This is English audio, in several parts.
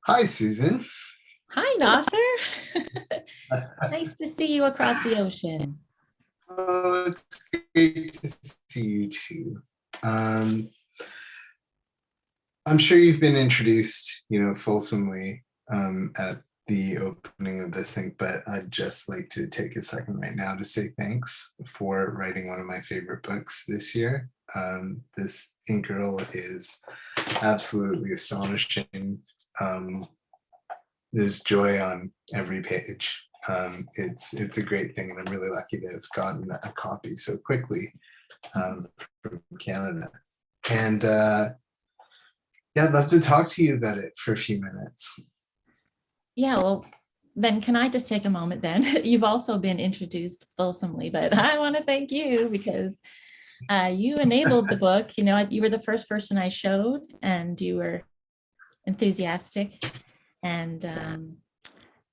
Hi, Susan. Hi, Nasser. Nice to see you across the ocean. Oh, it's great to see you too. Um, I'm sure you've been introduced, fulsomely at the opening of this thing, but I'd just like to take a second right now to say thanks for writing one of my favorite books this year. This Earl is absolutely astonishing. Um, there's joy on every page. It's a great thing, and I'm really lucky to have gotten a copy so quickly from Canada. And yeah, I'd love to talk to you about it for a few minutes. Yeah, well, then can I just take a moment then? You've also been introduced fulsomely, but I want to thank you because you enabled the book. You were the first person I showed, and you were enthusiastic and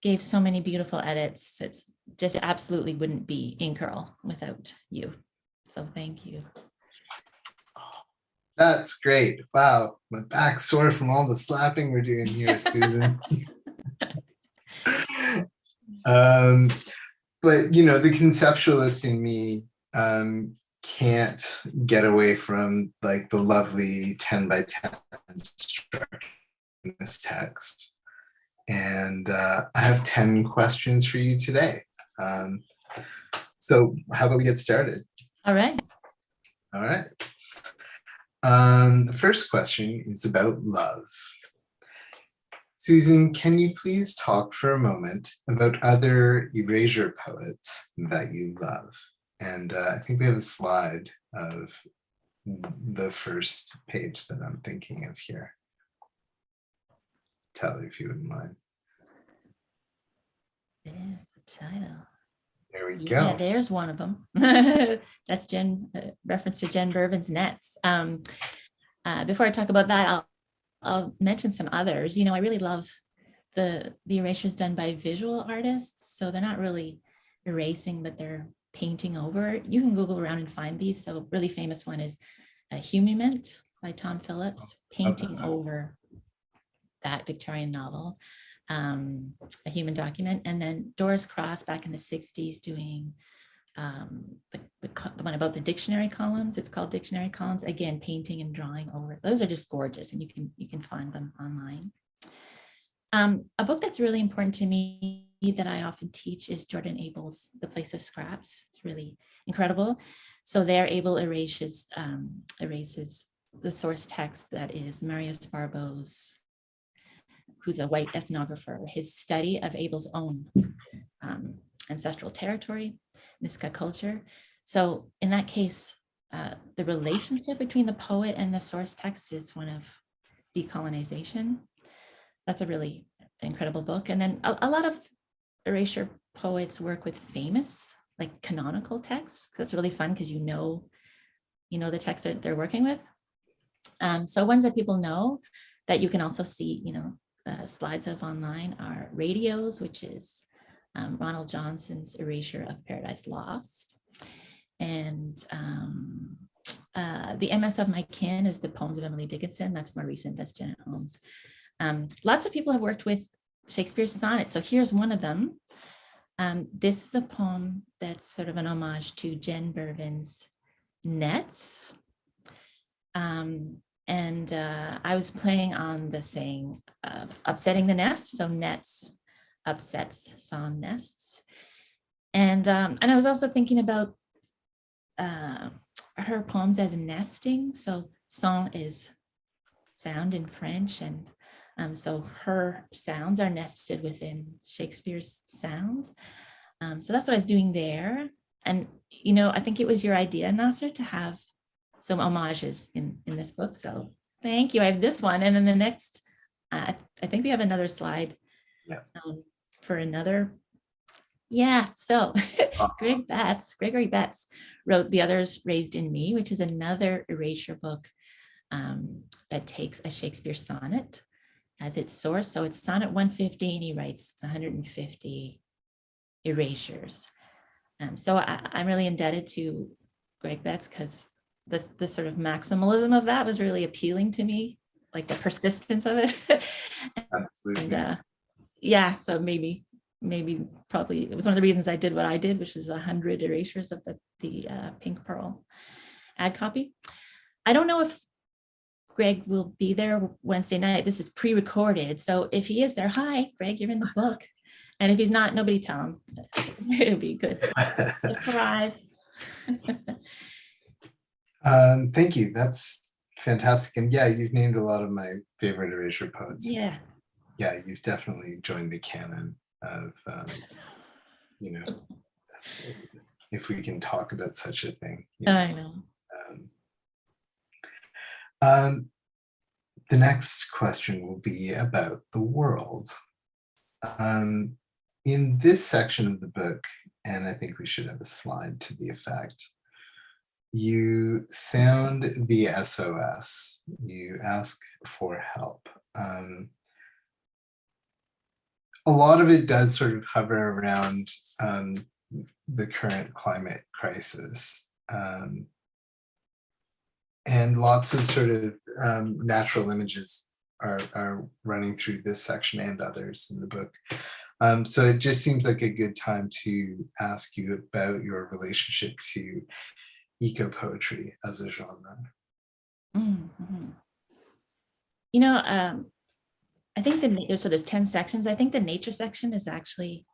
gave so many beautiful edits. It's just absolutely wouldn't be Earl without you. So thank you. That's great. Wow, my back's sore from all the slapping we're doing here, Susan. um, but the conceptualist in me can't get away from like the lovely 10 by 10 structure in this text. And I have 10 questions for you today. So how about we get started? All right. All right. The first question is about love. Susan, can you please talk for a moment about other erasure poets that you love? And I think we have a slide of the first page that I'm thinking of here. Tell me if you wouldn't mind. There's the title. There we go. Yeah, go. There's one of them. That's reference to Jen Bervin's Nets. Before I talk about that, I'll mention some others. I really love the erasures done by visual artists. So they're not really erasing, but they're painting over. You can Google around and find these. So a really famous one is Humiment by Tom Phillips, painting over that Victorian novel. A human document, and then Doris Cross back in the 60s doing the one about the dictionary columns. It's called Dictionary Columns. Again, painting and drawing over. Those are just gorgeous, and you can find them online. A book that's really important to me that I often teach is Jordan Abel's The Place of Scraps. It's really incredible. So there, Abel erases the source text that is Marius Barbeau's, who's a white ethnographer, his study of Abel's own ancestral territory, Niska culture. So in that case, the relationship between the poet and the source text is one of decolonization. That's a really incredible book. And then a lot of erasure poets work with famous, like canonical texts. That's really fun because you know the text that they're working with. So ones that people know that you can also see, slides of online are Radios, which is Ronald Johnson's erasure of Paradise Lost. And The MS of My Kin is the poems of Emily Dickinson. That's more recent, that's Janet Holmes. Lots of people have worked with Shakespeare's sonnets. So here's one of them. This is a poem that's sort of an homage to Jen Bervin's Nets. And I was playing on the saying of upsetting the nest. So nets upsets song nests. And I was also thinking about her poems as nesting. So song is sound in French. And so her sounds are nested within Shakespeare's sounds. So that's what I was doing there. And, I think it was your idea, Nasser, to have some homages in this book. So thank you. I have this one. And then the next, I think we have another slide for another. Yeah, so Gregory Betts wrote The Others Raised in Me, which is another erasure book that takes a Shakespeare sonnet as its source. So it's sonnet 150, and he writes 150 erasures. So I'm really indebted to Greg Betts because the sort of maximalism of that was really appealing to me, like the persistence of it. absolutely. Yeah, so maybe probably it was one of the reasons I did what I did, which was 100 erasures of the Pink Pearl ad copy. I don't know if Greg will be there Wednesday night. This is pre-recorded, so if he is there, hi Greg, you're in the book. And if he's not, nobody tell him. It'll be good. Surprise. Thank you. That's fantastic. And yeah, you've named a lot of my favorite erasure poets. Yeah. Yeah, you've definitely joined the canon of, if we can talk about such a thing. I know. The next question will be about the world. In this section of the book, and I think we should have a slide to the effect, you sound the SOS. You ask for help. A lot of it does sort of hover around the current climate crisis. And lots of sort of natural images are running through this section and others in the book. So it just seems like a good time to ask you about your relationship to eco-poetry as a genre. Mm-hmm. I think so there's 10 sections. I think the nature section is actually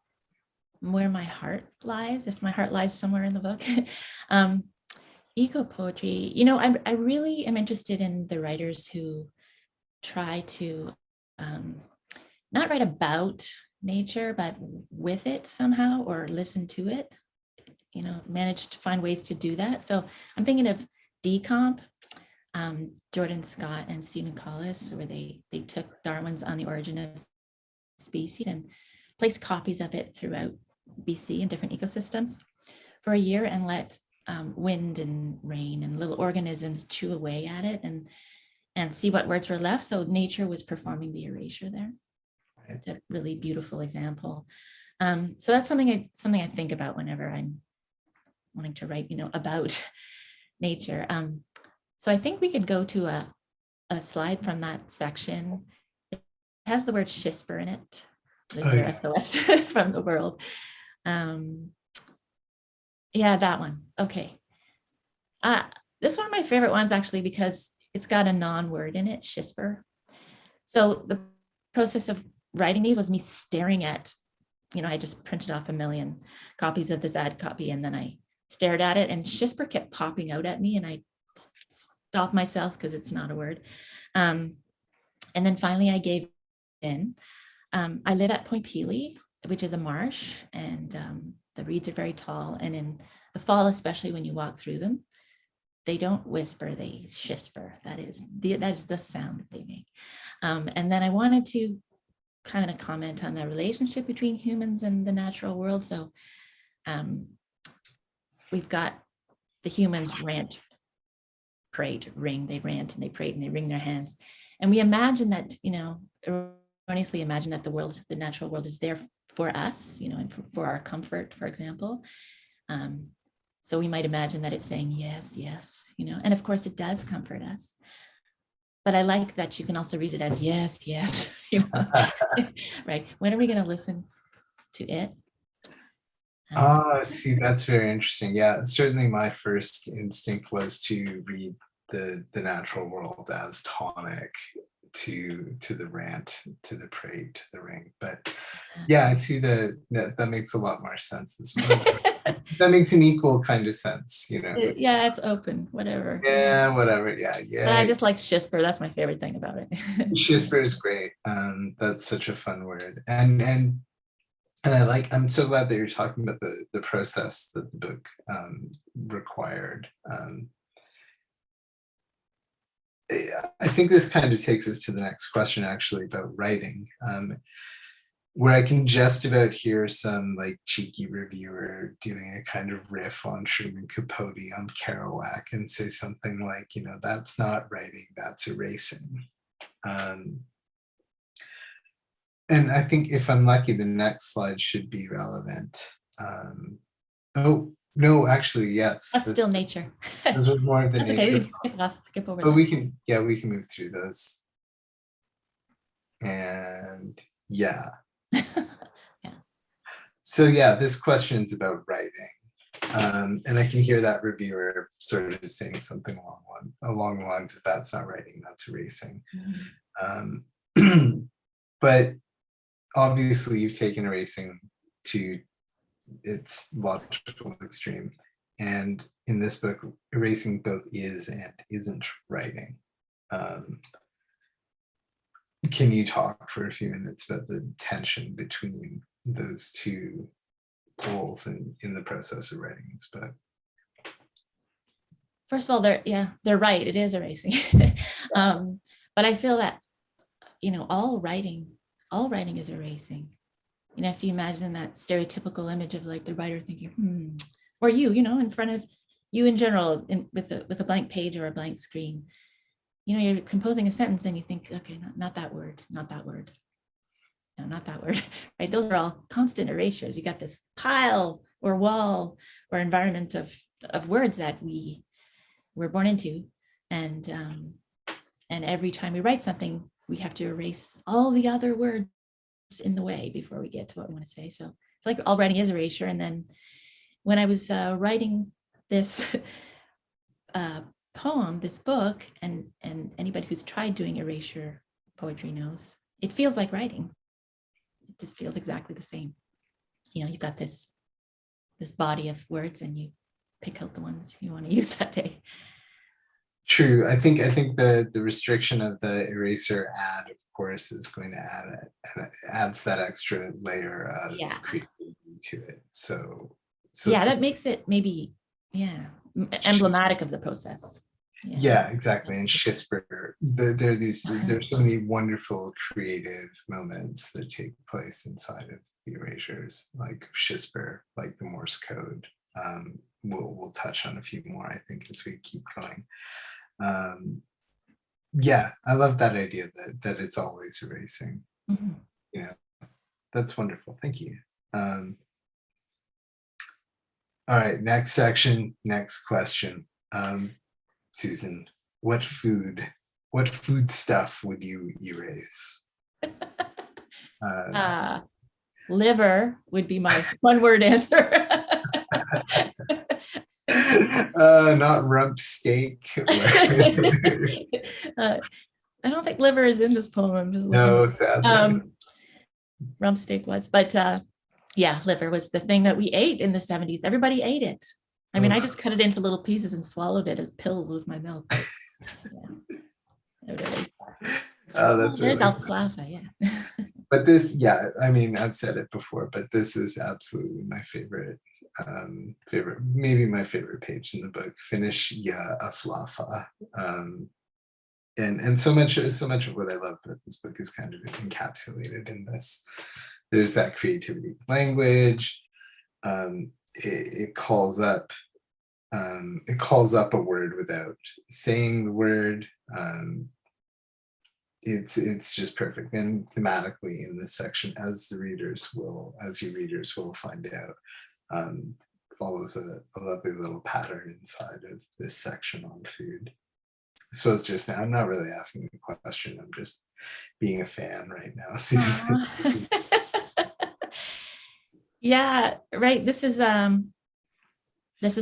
where my heart lies, if my heart lies somewhere in the book. Eco-poetry, I really am interested in the writers who try to not write about nature, but with it somehow, or listen to it, manage to find ways to do that. So I'm thinking of Decomp, Jordan Scott and Stephen Collis, where they took Darwin's On the Origin of Species and placed copies of it throughout BC in different ecosystems for a year and let wind and rain and little organisms chew away at it and see what words were left. So nature was performing the erasure there. It's a really beautiful example. So that's something I think about whenever I'm wanting to write, about nature. So I think we could go to a slide from that section. It has the word Shisper in it, the SOS from the world. Yeah, that one. Okay. This is one of my favorite ones, actually, because it's got a non-word in it, Shisper. So the process of writing these was me staring at, I just printed off 1 million copies of this ad copy, and then I stared at it, and Shisper kept popping out at me, and I stopped myself because it's not a word. And then finally I gave in. I live at Point Pelee, which is a marsh, and the reeds are very tall. And in the fall, especially when you walk through them, they don't whisper, they shisper. That is the sound that they make. And then I wanted to kind of comment on the relationship between humans and the natural world. So we've got the humans rant, prayed, ring, they rant and they prayed and they wring their hands. And we imagine that, erroneously imagine that the natural world is there for us, and for our comfort, for example. So we might imagine that it's saying, yes, yes, and of course it does comfort us. But I like that you can also read it as yes, yes, right? When are we going to listen to it? See, that's very interesting. Yeah, certainly my first instinct was to read the natural world as tonic to the rant, to the prey, to the ring. But yeah, I see that makes a lot more sense as well. That makes an equal kind of sense, Yeah, it's open, whatever. Yeah, whatever. Yeah. But I just like Shisper. That's my favorite thing about it. Shisper is great. That's such a fun word. And I'm so glad that you're talking about the process that the book required. I think this kind of takes us to the next question, actually, about writing, where I can just about hear some like cheeky reviewer doing a kind of riff on Truman Capote on Kerouac and say something like, that's not writing, that's erasing. And I think if I'm lucky, the next slide should be relevant. Oh, no, actually, yes. That's still nature. Those are more of the That's nature. okay, we can skip over But that. we can move through those. And yeah. Yeah. So yeah, this question's about writing. And I can hear that reviewer sort of saying something along the lines of that's not writing, that's erasing. But obviously you've taken erasing to its logical extreme. And in this book, erasing both is and isn't writing. Can you talk for a few minutes about the tension between those two poles in the process of writing this book? First of all, they're right. It is erasing. But I feel that, all writing is erasing. If you imagine that stereotypical image of like the writer thinking, or you, in front of you in general, with a blank page or a blank screen, you're composing a sentence and you think, okay, not that word, not that word. No, not that word, right? Those are all constant erasures. You got this pile or wall or environment of words that we're born into. And every time we write something, we have to erase all the other words in the way before we get to what we want to say. So I feel like all writing is erasure. And then when I was writing this poem, this book, and anybody who's tried doing erasure poetry knows, it feels like writing. It just feels exactly the same. You've got this body of words and you pick out the ones you want to use that day. True. I think the restriction of the eraser add, of course, is going to add it, and it adds that extra layer of creativity to it. So that makes it maybe emblematic of the process. Yeah, exactly. And Shisper, there's so many wonderful creative moments that take place inside of the erasures, like Shisper, like the Morse code. We'll touch on a few more, I think, as we keep going. Yeah, I love that idea that it's always erasing. That's wonderful. Thank you. All right, next section, next question. Susan, what food stuff would you erase? Liver would be my one-word answer. Not rump steak. I don't think liver is in this poem. I'm just looking. No, sadly. Rump steak was, but liver was the thing that we ate in the 70s. Everybody ate it. I mean, I just cut it into little pieces and swallowed it as pills with my milk. That's there's really alfalfa, yeah. But this, I mean, I've said it before, but this is absolutely my favorite, maybe my favorite page in the book. Finish alfalfa. And so much of what I love about this book is kind of encapsulated in this. There's that creativity of language. It calls up a word without saying the word. It's just perfect, and thematically in this section, as you readers will find out, follows a lovely little pattern inside of this section on food. I suppose just now I'm not really asking a question, I'm just being a fan right now. Yeah, right. This is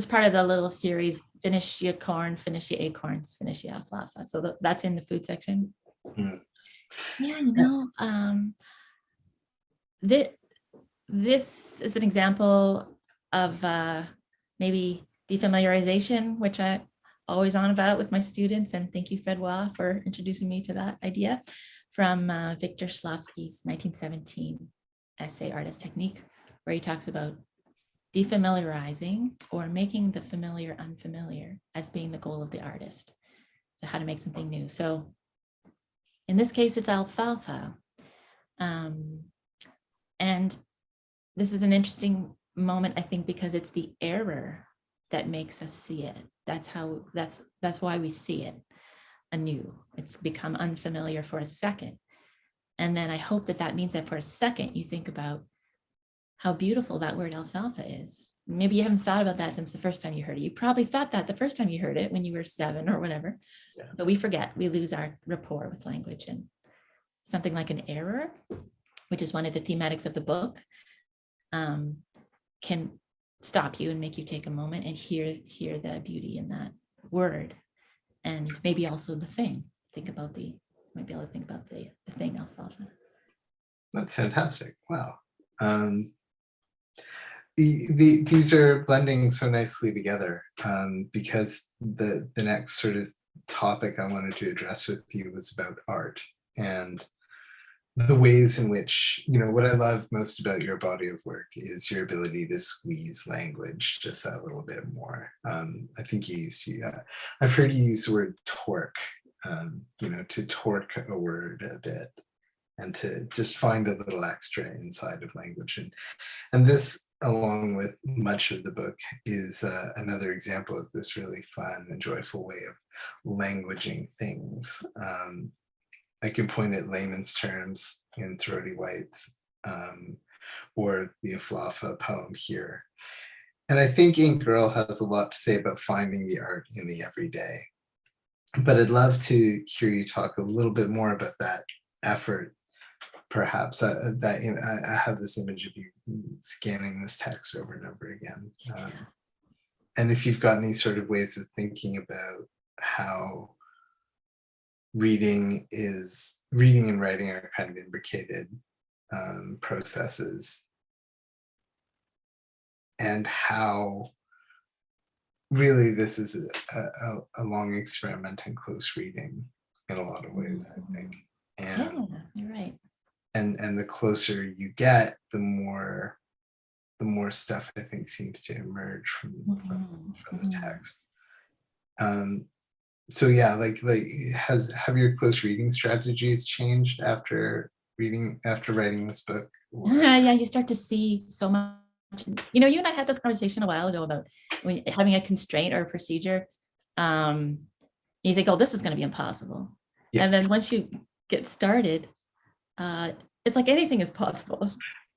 part of the little series, finish your corn, finish your acorns, finish your alfalfa. So that's in the food section. This is an example of maybe defamiliarization, which I always on about with my students, and thank you, Fredwa, for introducing me to that idea, from Victor Shklovsky's 1917 essay, Artist Technique, where he talks about defamiliarizing or making the familiar unfamiliar as being the goal of the artist. So how to make something new. So in this case, it's alfalfa. And this is an interesting moment, I think, because it's the error that makes us see it. That's why we see it anew. It's become unfamiliar for a second. And then I hope that means that for a second, you think about how beautiful that word alfalfa is. Maybe you haven't thought about that since the first time you heard it. You probably thought that the first time you heard it when you were 7 or whatever, but we forget, we lose our rapport with language. something like an error, which is one of the thematics of the book, can stop you and make you take a moment and hear the beauty in that word, and maybe also the thing. Might be able to think about the thing, alfalfa. That's fantastic. Wow. These are blending so nicely together, because the next sort of topic I wanted to address with you was about art and the ways in which, what I love most about your body of work is your ability to squeeze language just that little bit more. I think I've heard you use the word torque, to torque a word a bit and to just find a little extra inside of language. And this, along with much of the book, is another example of this really fun and joyful way of languaging things. I can point at layman's terms in Throaty Whites, or the Aflafa poem here. And I think Ink Earl has a lot to say about finding the art in the everyday. But I'd love to hear you talk a little bit more about that effort, perhaps. I have this image of you scanning this text over and over again. And if you've got any sort of ways of thinking about how reading and writing are kind of imbricated processes, and how really this is a long experiment in close reading in a lot of ways, I think. And, yeah, you're right. And the closer you get, the more stuff I think seems to emerge from the text. So yeah, have your close reading strategies changed after writing this book? Yeah, you start to see so much. You and I had this conversation a while ago about having a constraint or a procedure. You think, oh, this is going to be impossible. Yeah. And then once you get started, it's like anything is possible.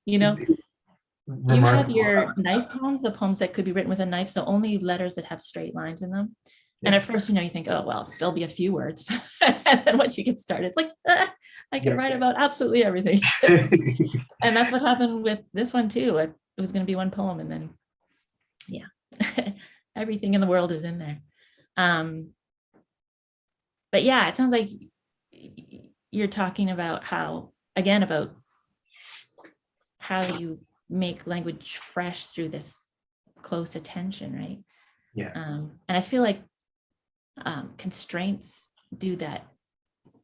You have your knife poems, the poems that could be written with a knife, so only letters that have straight lines in them. Yeah. And at first, you think, oh, well, there'll be a few words. And then once you get started, it's like, I can write about absolutely everything. And that's what happened with this one too. It was going to be one poem, and then, yeah, everything in the world is in there. But yeah, it sounds like you're talking about how you make language fresh through this close attention, right? Yeah. And I feel like constraints do that,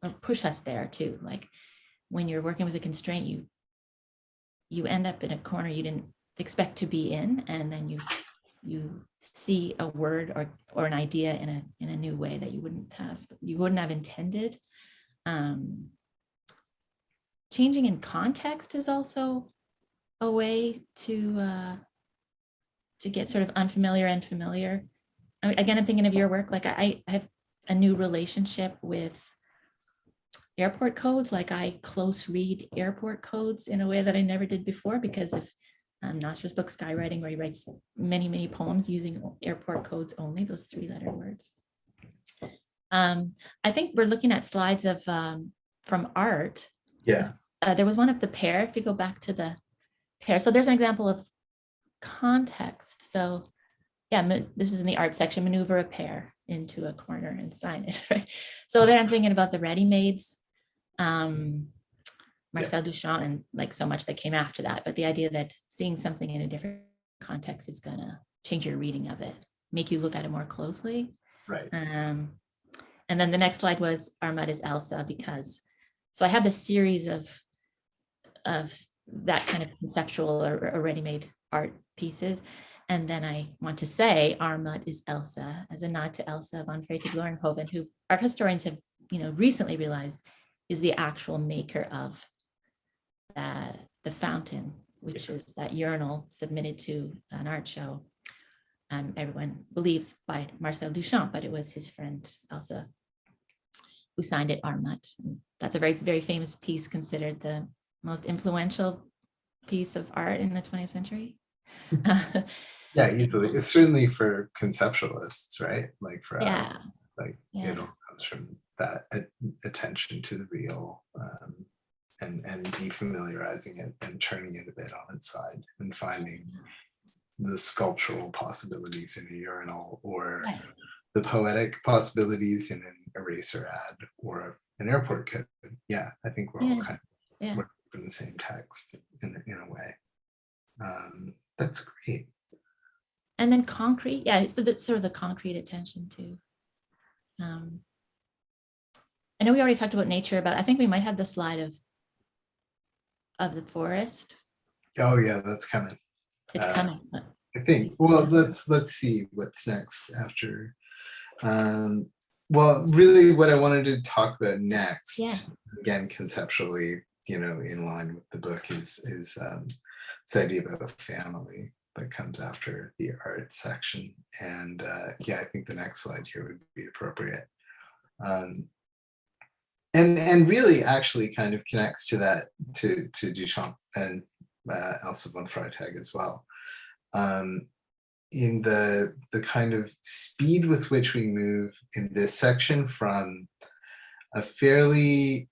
or push us there too. Like when you're working with a constraint, you end up in a corner you didn't expect to be in, and then you see a word or an idea in a new way that you wouldn't have intended. Changing in context is also a way to get sort of unfamiliar and familiar. Again, I'm thinking of your work. Like I have a new relationship with airport codes. Like I close read airport codes in a way that I never did before because of Nasser's book Skywriting, where he writes many, many poems using airport codes only, those 3-letter words. I think we're looking at slides of from art. Yeah. There was one of the pear, if you go back to the pear. So there's an example of context. So yeah, this is in the art section, maneuver a pear into a corner and sign it, right? So there I'm thinking about the ready-mades, Marcel Duchamp, and like so much that came after that. But the idea that seeing something in a different context is gonna change your reading of it, make you look at it more closely. Right. And then the next slide was Our Mud is Elsa, because so I have this series of that kind of conceptual or ready-made art pieces. And then I want to say Our Mud is Elsa as a nod to Elsa von Freytag-Lorenhoven, who art historians have recently realized is the actual maker of the fountain, which is that urinal submitted to an art show. Everyone believes by Marcel Duchamp, but it was his friend Elsa who signed it Our Mud. And that's a very, very famous piece, considered the most influential piece of art in the 20th century. Yeah, easily. It's certainly for conceptualists, right? Like for us, it all comes from that attention to the real, and defamiliarizing it and turning it a bit on its side and finding the sculptural possibilities in a urinal, or Right. the poetic possibilities in an eraser ad or an airport code. Yeah, I think we're all kind of working from the same text in a way. That's great. And then concrete, yeah, so that's sort of the concrete attention to. I know we already talked about nature, but I think we might have the slide of the forest. Oh yeah, that's coming. It's coming. I think. Well, let's see what's next after. Well, really, what I wanted to talk about next, again, conceptually, in line with the book, is this idea about family that comes after the art section. And yeah, I think the next slide here would be appropriate. And really actually kind of connects to that, to Duchamp and Elsa von Freytag as well. In the kind of speed with which we move in this section from a fairly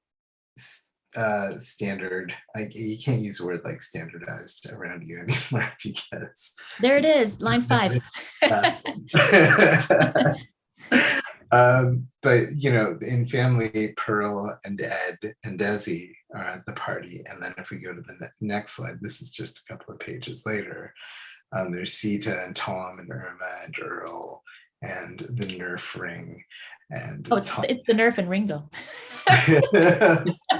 standard, you can't use the word like standardized around you anymore, because there it is, line 5. But in family, Pearl and Ed and Desi are at the party, and then if we go to the next slide, this is just a couple of pages later. There's Sita and Tom and Irma and Earl and the Nerf ring, and it's the Nerf and Ringo.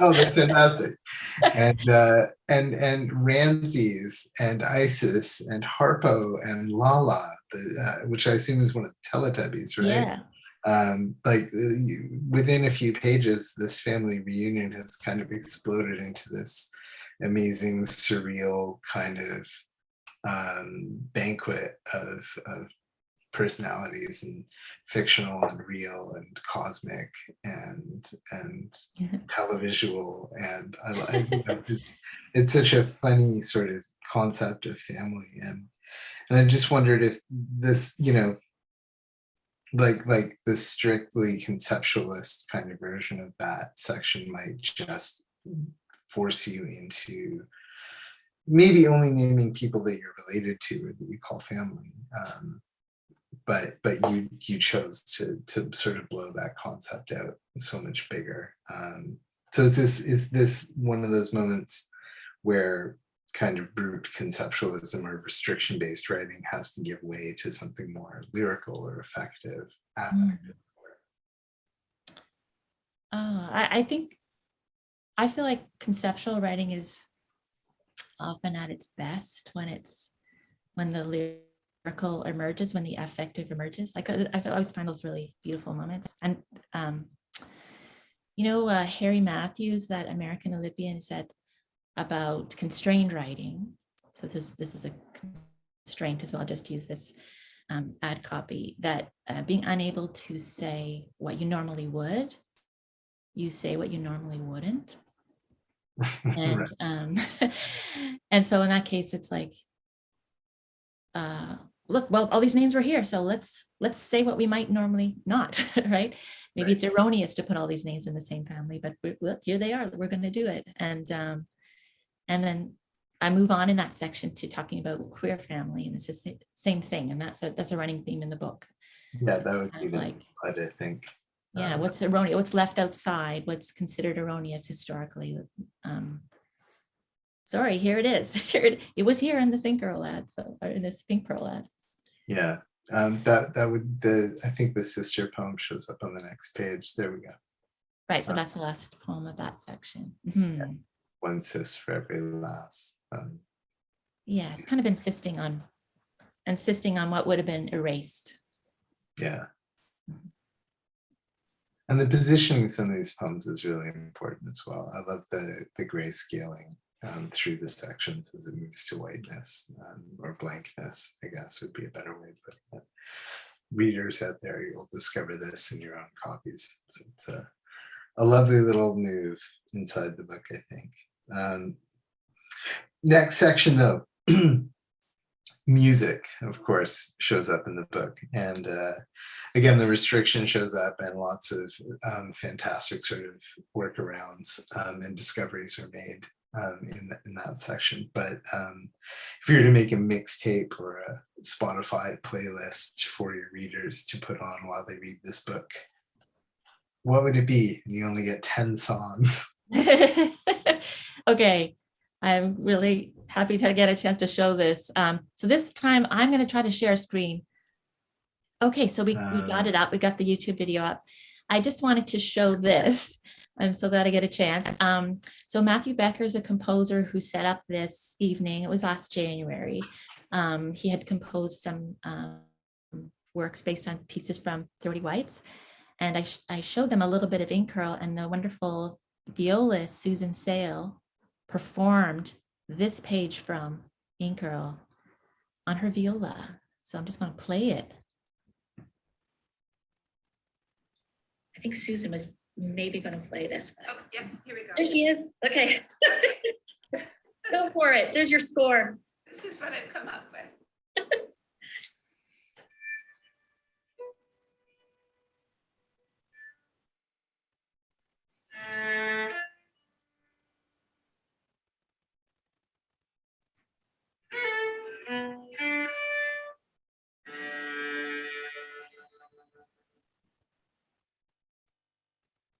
Oh, that's fantastic. And Ramses and Isis and Harpo and Lala, which I assume is one of the Teletubbies, right? Like within a few pages, this family reunion has kind of exploded into this amazing, surreal kind of banquet of personalities, and fictional and real and cosmic and televisual, and it's such a funny sort of concept of family, and I just wondered if this, like the strictly conceptualist kind of version of that section might just force you into maybe only naming people that you're related to or that you call family, but you chose to sort of blow that concept out so much bigger. So is this one of those moments where kind of brute conceptualism or restriction-based writing has to give way to something more lyrical or effective, affective? I feel like conceptual writing is often at its best when the lyrical emerges, when the affective emerges. Like I always find those really beautiful moments. And Harry Matthews, that American Olympian, said about constrained writing. So this is a constraint as well. I'll just use this ad copy, that being unable to say what you normally would, you say what you normally wouldn't. And and so in that case, it's like, look, well, all these names were here, so let's say what we might normally not, right? Maybe it's erroneous to put all these names in the same family, but look, here they are, we're going to do it. And then I move on in that section to talking about queer family, and it's the same thing, and that's a running theme in the book. Yeah, that would be like, I think. Yeah, what's erroneous, what's left outside, what's considered erroneous historically. Sorry, here it is. It was here in the Ink Earl ad, so, or in this Pink Pearl ad. Yeah, that would, I think the sister poem shows up on the next page. There we go. Right, so that's the last poem of that section. Yeah. One sis for every lass. Yeah, it's kind of insisting on what would have been erased. Yeah. And the positioning of some of these poems is really important as well. I love the grayscaling through the sections as it moves to whiteness, or blankness, I guess would be a better way. But readers out there, you'll discover this in your own copies. It's a lovely little move inside the book, I think. Next section, though. music, of course, shows up in the book. And again, the restriction shows up, and lots of fantastic sort of workarounds and discoveries are made in that section. But if you were to make a mixtape or a Spotify playlist for your readers to put on while they read this book, what would it be? And you only get 10 songs. Okay, I'm really happy to get a chance to show this. So this time I'm going to try to share a screen. Okay, so we got it up. We got the YouTube video up. I just wanted to show this. I'm so glad I get a chance. So Matthew Becker is a composer who set up this evening. It was last January. He had composed some works based on pieces from 30 Wipes. And I showed them a little bit of Ink Earl, and the wonderful violist Susan Sale performed this page from Ink Earl on her viola. So I'm just going to play it. I think Susan was maybe going to play this. Oh, yeah, here we go. There she is. Okay. Go for it. There's your score. This is what I've come up with.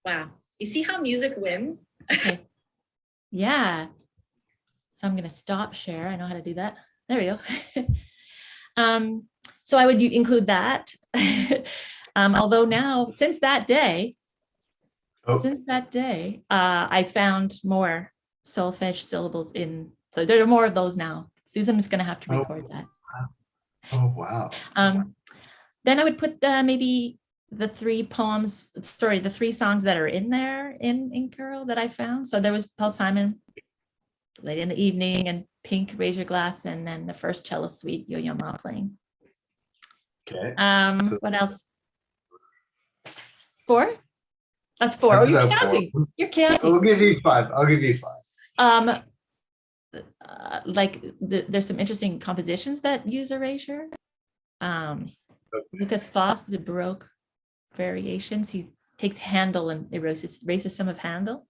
Wow. You see how music wins? Okay. Yeah. So I'm going to stop share. I know how to do that. There we go. So I would include that. Although now, since that day, I found more solfege syllables in. So there are more of those now. Susan's going to have to record that. Oh, wow. Then I would put maybe the three songs that are in there in Ink Earl that I found. So there was Paul Simon, Late in the Evening, and Pink, Raise Your Glass, and then the first cello suite, Yo-Yo Ma playing. Okay. What else? 4? That's 4. Oh, you're counting. 4. You're counting. I'll give you 5. There's some interesting compositions that use erasure. Because Faust did Baroque variations, he takes Handel and erases some of Handel,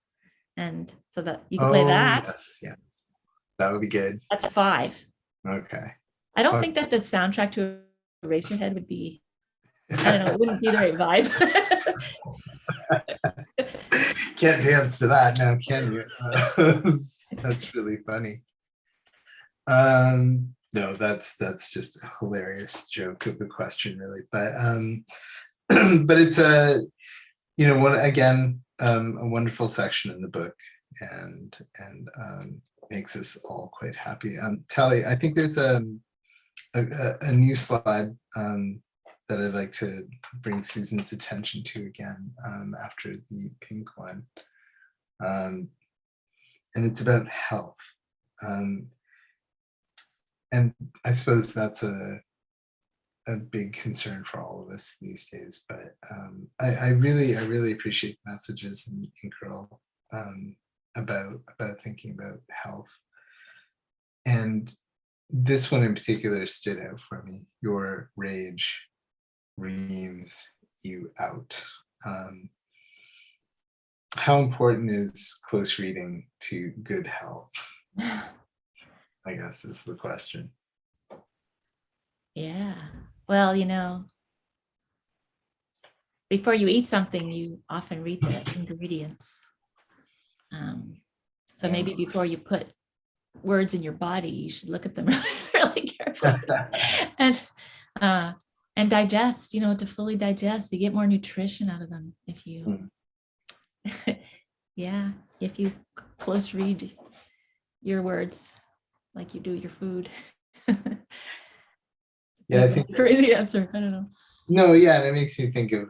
and so that you can play that. Yes, that would be good. That's 5. Okay. I don't think that the soundtrack to Eraserhead would be. I don't know. It wouldn't be the right vibe. Can't dance to that now, can you? That's really funny. No, that's just a hilarious joke of a question, really. But but it's a wonderful section in the book, and makes us all quite happy. Tally, I think there's a new slide that I'd like to bring Susan's attention to again after the pink one, and it's about health. And I suppose that's a big concern for all of us these days. But I really appreciate the messages in Earl about thinking about health. And this one in particular stood out for me. Your rage reams you out. How important is close reading to good health? I guess is the question. Yeah. Well, before you eat something, you often read the ingredients. So maybe before you put words in your body, you should look at them really carefully and digest, to fully digest. You get more nutrition out of them if you, if you close read your words like you do your food. Yeah, I think crazy answer. I don't know. No, yeah, and it makes me think of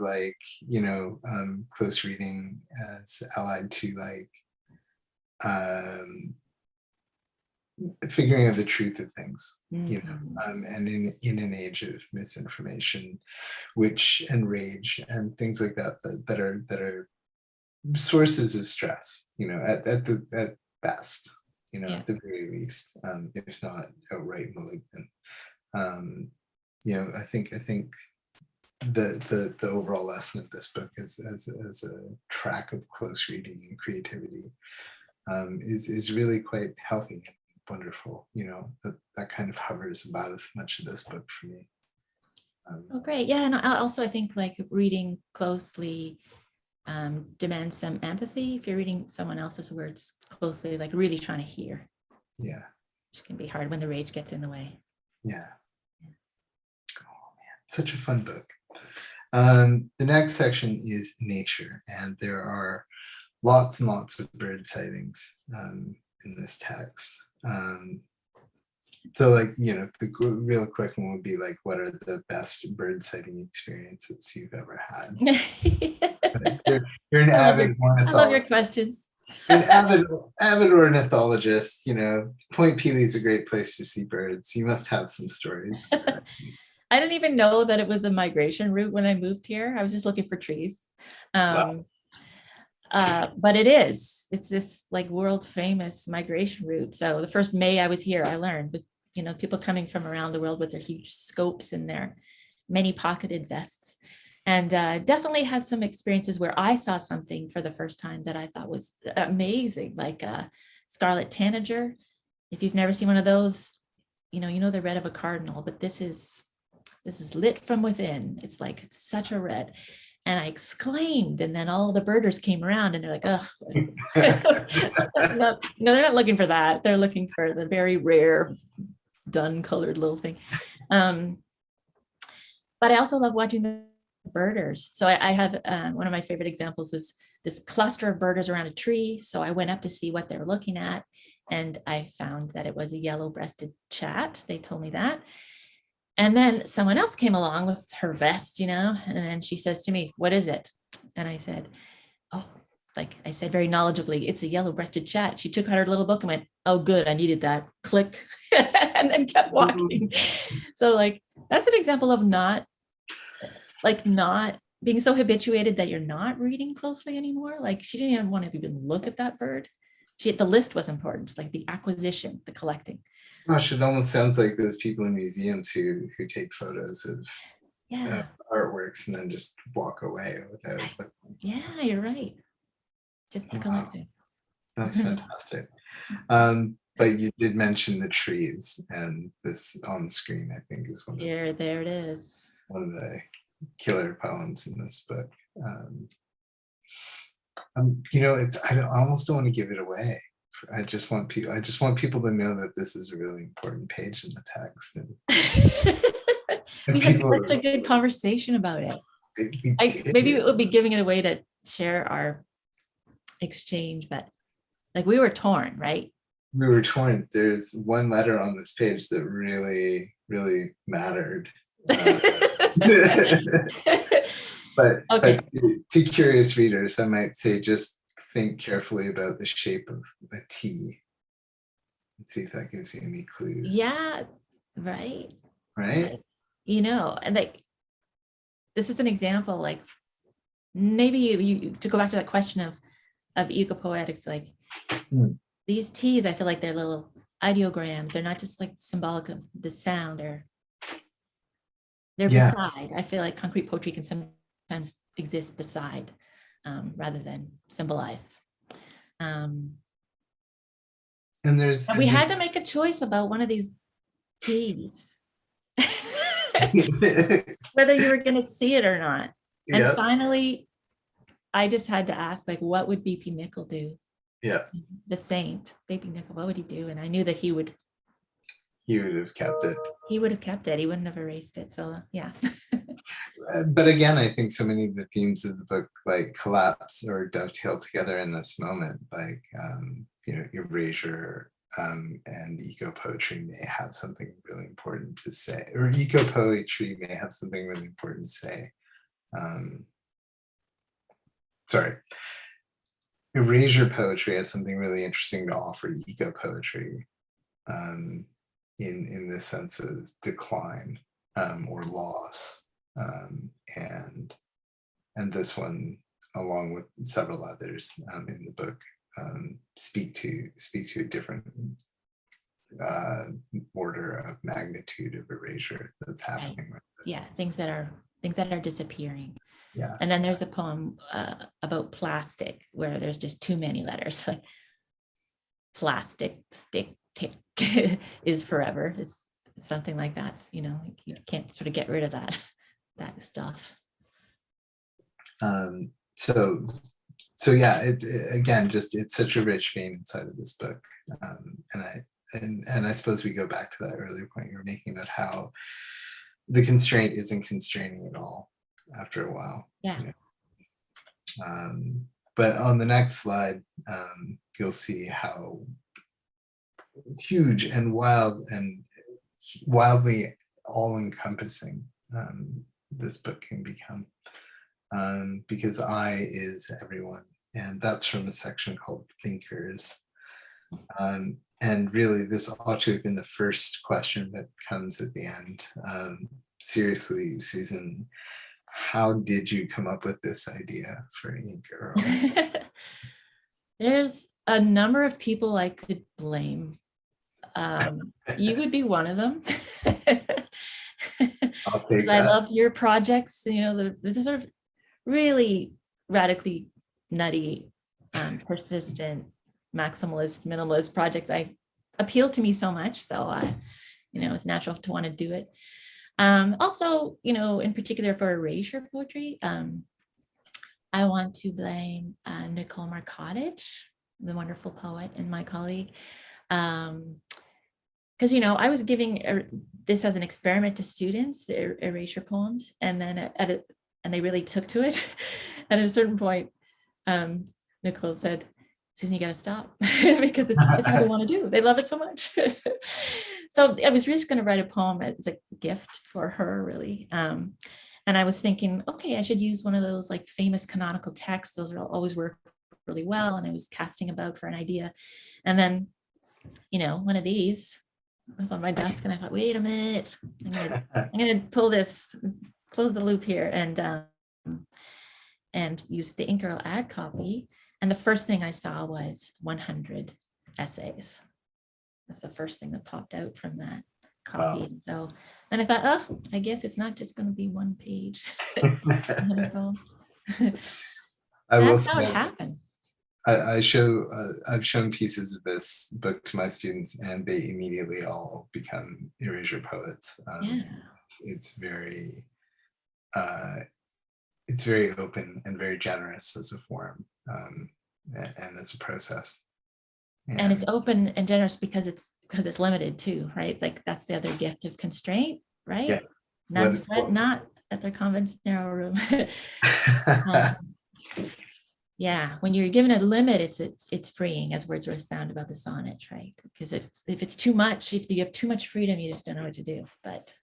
close reading as allied to figuring out the truth of things, and in an age of misinformation, and rage and things like that are sources of stress, at best, at the very least, if not outright malignant. You know, I think the overall lesson of this book is as a track of close reading and creativity is really quite healthy and wonderful. You know, that kind of hovers about much of this book for me. Oh, great. Yeah. And I think like reading closely demands some empathy. If you're reading someone else's words closely, like really trying to hear. Yeah. Which can be hard when the rage gets in the way. Yeah. Oh man, such a fun book. The next section is nature, and there are lots and lots of bird sightings in this text. So like, you know, the real quick one would be like, what are the best bird sighting experiences you've ever had? You're an avid I love your ornithologist. questions. You're an avid ornithologist, you know, Point Peely's a great place to see birds. You must have some stories. I didn't even know that it was a migration route when I moved here. I was just looking for trees. Wow. But it's this like world famous migration route. So the first May I was here, I learned with, you know, people coming from around the world with their huge scopes and their many pocketed vests. And definitely had some experiences where I saw something for the first time that I thought was amazing, like scarlet tanager. If you've never seen one of those, you know the red of a cardinal, but this is lit from within. It's like it's such a red. And I exclaimed, and then all the birders came around and they're like, oh, they're not looking for that. They're looking for the very rare, dun colored little thing. But I also love watching the birders. So I have one of my favorite examples is this cluster of birders around a tree. So I went up to see what they were looking at, and I found that it was a yellow-breasted chat. They told me that. And then someone else came along with her vest, you know, and then she says to me, what is it? And I said, oh, like I said very knowledgeably, it's a yellow-breasted chat. She took out her little book and went, oh, good, I needed that. Click, and then kept walking. So like, that's an example of not being so habituated that you're not reading closely anymore. Like she didn't even want to even look at that bird. The list was important, like the acquisition, the collecting. Gosh, it almost sounds like those people in museums who take photos of artworks and then just walk away without looking. Yeah, you're right. Just collecting. That's fantastic. But you did mention the trees, and this on screen, I think, is there it is. One of the killer poems in this book. You know, I almost don't want to give it away. I just want people to know that this is a really important page in the text. And we had such a good conversation about it. Maybe it would be giving it away to share our exchange, but like we were torn, right? We were torn. There's one letter on this page that really, really mattered. But to curious readers, I might say just think carefully about the shape of a T. Let's see if that gives you any clues. Yeah, right. Right? You know, and like this is an example, like maybe you to go back to that question of ecopoetics, like these T's, I feel like they're little ideograms. They're not just like symbolic of the sound, they're beside. I feel like concrete poetry can sometimes exist beside rather than symbolize. And we had to make a choice about one of these T's, whether you were going to see it or not. And finally, I just had to ask, like, what would B.P. Nicol do? Yeah. The saint, Baby Nicol, what would he do? And I knew that he would have kept it. He would have kept it. He wouldn't have erased it. So yeah. But again, I think so many of the themes of the book like collapse or dovetail together in this moment, like you know, erasure and eco poetry may have something really important to say, or eco poetry may have something really important to say. Sorry. Erasure poetry has something really interesting to offer eco poetry in the sense of decline or loss. And this one, along with several others in the book, speak to a different order of magnitude of erasure that's happening with this. Yeah, things that are disappearing. Yeah. And then there's a poem about plastic where there's just too many letters. Like plastic stick tick is forever. It's something like that. You know, you can't sort of get rid of that stuff. So yeah, again, just it's such a rich vein inside of this book, and I suppose we go back to that earlier point you were making about how the constraint isn't constraining at all after a while. Yeah. You know? But on the next slide, you'll see how huge and wild and wildly all-encompassing this book can become. Because I is everyone, and that's from a section called Thinkers. And really, this ought to have been the first question that comes at the end. Seriously, Susan, how did you come up with this idea for Ink, Earl? There's a number of people I could blame. You would be one of them. I'll take I that. love your projects, you know, the sort of really radically nutty, persistent, maximalist, minimalist projects appeal to me so much. So, you know, it's natural to want to do it. Also, you know, in particular for erasure poetry, I want to blame Nicole Marcottich, the wonderful poet and my colleague. Because, you know, I was giving this as an experiment to students, the erasure poems, and then and they really took to it. And at a certain point, Nicole said, Susan, you got to stop because it's all they want to do. They love it so much. So I was just going to write a poem as a gift for her, really. And I was thinking, okay, I should use one of those like famous canonical texts. Those always work really well. And I was casting about for an idea. And then, you know, one of these was on my desk and I thought, wait a minute, I'm gonna pull this, close the loop here and use the Earl ad copy. And the first thing I saw was 100 essays. That's the first thing that popped out from that copy. Wow. So, and I thought, oh, I guess it's not just going to be one page. That's how it happened. I've shown pieces of this book to my students, and they immediately all become erasure poets. It's very open and very generous as a form, and as a process. And it's open and generous because it's limited too, right? Like that's the other gift of constraint, right? Yeah. Nuns fret not at their convent's narrow room. Yeah, when you're given a limit, it's freeing, as Wordsworth found about the sonnet, right? Because if it's too much, if you have too much freedom, you just don't know what to do. But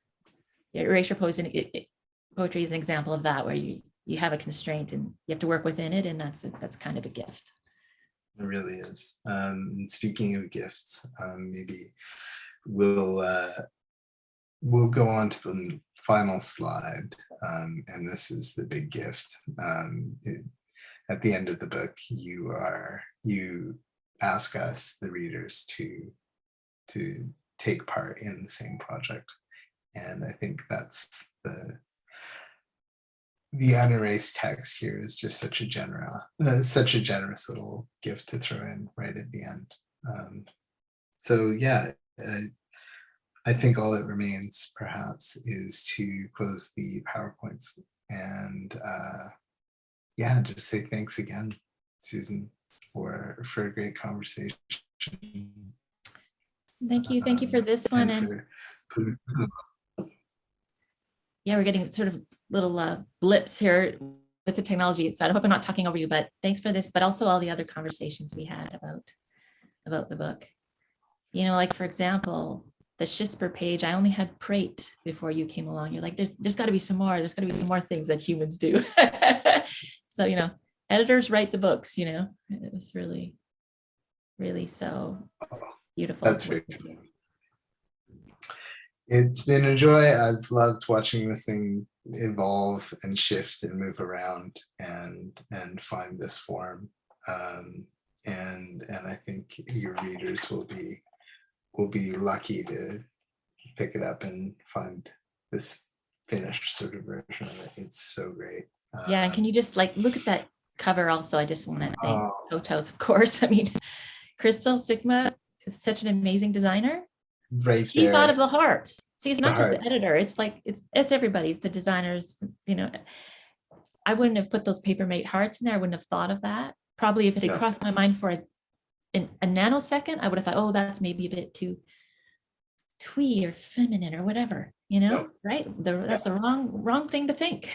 erasure poetry is an example of that, where you have a constraint and you have to work within it, and that's kind of a gift. It really is. Speaking of gifts, maybe we'll go on to the final slide, and this is the big gift. At the end of the book, you ask us, the readers, to take part in the same project, and I think that's the unerased text here is just such a generous little gift to throw in right at the end. So yeah, I think all that remains perhaps is to close the PowerPoints and yeah, just say thanks again, Susan, for a great conversation. Thank you for this one. Yeah, we're getting sort of little blips here with the technology. So I hope I'm not talking over you, but thanks for this, but also all the other conversations we had about the book. You know, like for example, the Shisper page, I only had Prate before you came along. You're like, there's got to be some more. There's got to be some more things that humans do. So, you know, editors write the books, you know. It was really, really so beautiful. That's very true. It's been a joy. I've loved watching this thing evolve and shift and move around and find this form. And I think your readers will be will be lucky to pick it up and find this finished sort of version of it. It's so great. Yeah, and can you just like look at that cover also? I just want to thank Oh. Photos, of course. I mean, Crystal Sigma is such an amazing designer. Right She there. thought of the hearts. See, it's The not just the heart. editor. It's like it's everybody. It's the designers. You know, I wouldn't have put those Papermate hearts in there. I wouldn't have thought of that. Probably if it had No. crossed my mind for a nanosecond, I would have thought, oh, that's maybe a bit too twee or feminine or whatever, you know, Yep. right? That's the wrong thing to think.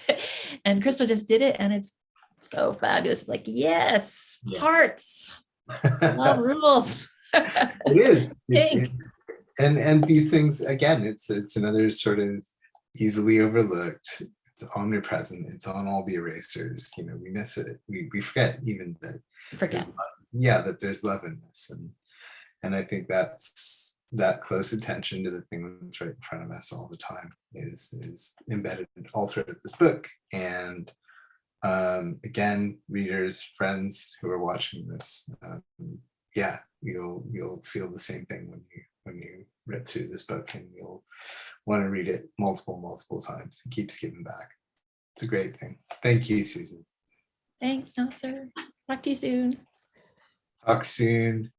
And Crystal just did it, and it's so fabulous. Like, yes, Yeah. hearts, love rules. It is. Pink. And these things, again, it's another sort of easily overlooked. It's omnipresent. It's on all the erasers. You know, we miss it. We forget even that Forget. that there's love in this. And I think that's that close attention to the thing that's right in front of us all the time is embedded all throughout this book. And again, readers, friends who are watching this, yeah, you'll feel the same thing when you read through this book, and you'll want to read it multiple times. It keeps giving back. It's a great thing. Thank you, Susan. Thanks, Nasser. Talk to you soon. Talk soon.